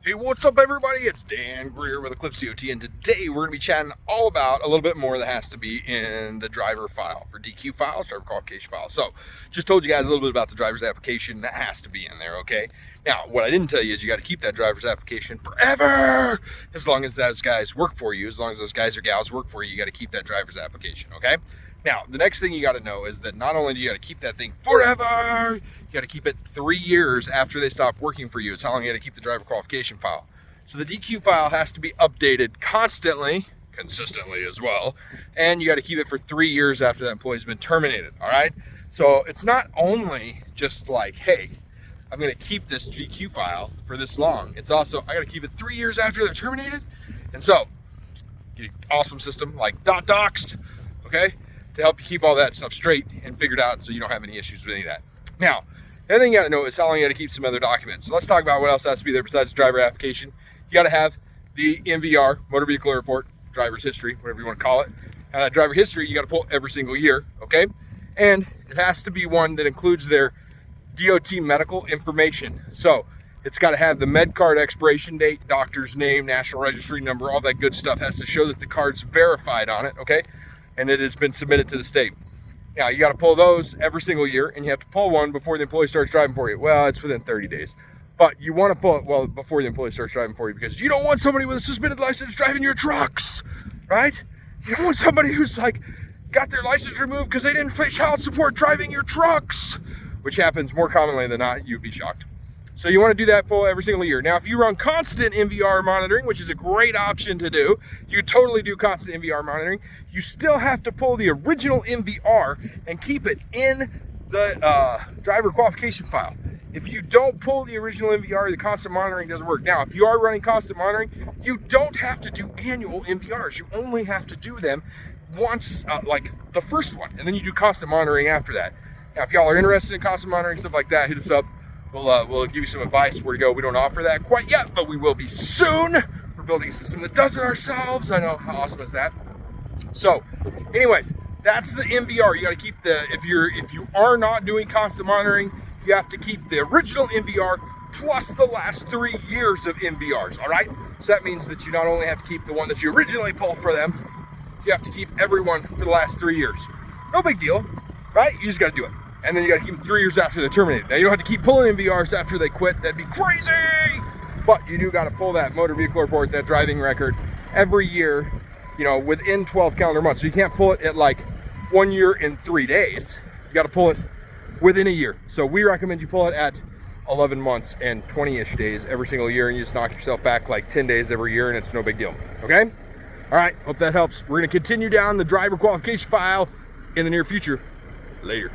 Hey, what's up everybody? It's Dan Greer with Eclipse DOT, and today we're going to be chatting all about a little bit more that has to be in the driver file for DQ files, driver qualification files. So, just told you guys a little bit about the driver's application that has to be in there, okay? Now, what I didn't tell you is you got to keep that driver's application forever. As long as those guys work for you, as long as those guys or gals work for you, you got to keep that driver's application, okay? Now, the next thing you got to know is that not only do you got to keep that thing forever, you got to keep it 3 years after they stop working for you. It's how long you got to keep the driver qualification file. So the DQ file has to be updated constantly, consistently as well, and you got to keep it for 3 years after that employee's been terminated, all right? So it's not only just like, hey, I'm going to keep this DQ file for this long. It's also, I got to keep it 3 years after they're terminated. And so, get an awesome system like .docs, okay, to help you keep all that stuff straight and figured out so you don't have any issues with any of that. Now, the other thing you got to know is how long you got to keep some other documents. So let's talk about what else has to be there besides the driver application. You got to have the MVR, motor vehicle report, driver's history, whatever you want to call it. Now that driver history, you got to pull every single year, okay? And it has to be one that includes their DOT medical information. So it's got to have the med card expiration date, doctor's name, national registry number, all that good stuff has to show that the card's verified on it, okay? And it has been submitted to the state. Now, you got to pull those every single year, and you have to pull one before the employee starts driving for you. Well, it's within 30 days. But you want to pull it before the employee starts driving for you, because you don't want somebody with a suspended license driving your trucks, right? You don't want somebody who's like got their license removed because they didn't pay child support driving your trucks, which happens more commonly than not. You'd be shocked. So you want to do that pull every single year. Now, if you run constant MVR monitoring, which is a great option to do, you totally do constant MVR monitoring. You still have to pull the original MVR and keep it in the driver qualification file. If you don't pull the original MVR, the constant monitoring doesn't work. Now, if you are running constant monitoring, you don't have to do annual MVRs. You only have to do them once, like the first one, and then you do constant monitoring after that. Now, if y'all are interested in constant monitoring, stuff like that, hit us up. We'll give you some advice where to go. We don't offer that quite yet, but we will be soon. We're building a system that does it ourselves. I know, how awesome is that? So, anyways, that's the MVR. You got to keep if you are not doing constant monitoring, you have to keep the original MVR plus the last 3 years of MVRs, all right? So that means that you not only have to keep the one that you originally pulled for them, you have to keep everyone for the last 3 years. No big deal, right? You just got to do it. And then you got to keep them 3 years after they're terminated. Now, you don't have to keep pulling MVRs after they quit. That'd be crazy. But you do got to pull that motor vehicle report, that driving record, every year, you know, within 12 calendar months. So you can't pull it at like 1 year and 3 days. You got to pull it within a year. So we recommend you pull it at 11 months and 20-ish days every single year, and you just knock yourself back like 10 days every year, and it's no big deal. Okay? All right. Hope that helps. We're going to continue down the driver qualification file in the near future. Later.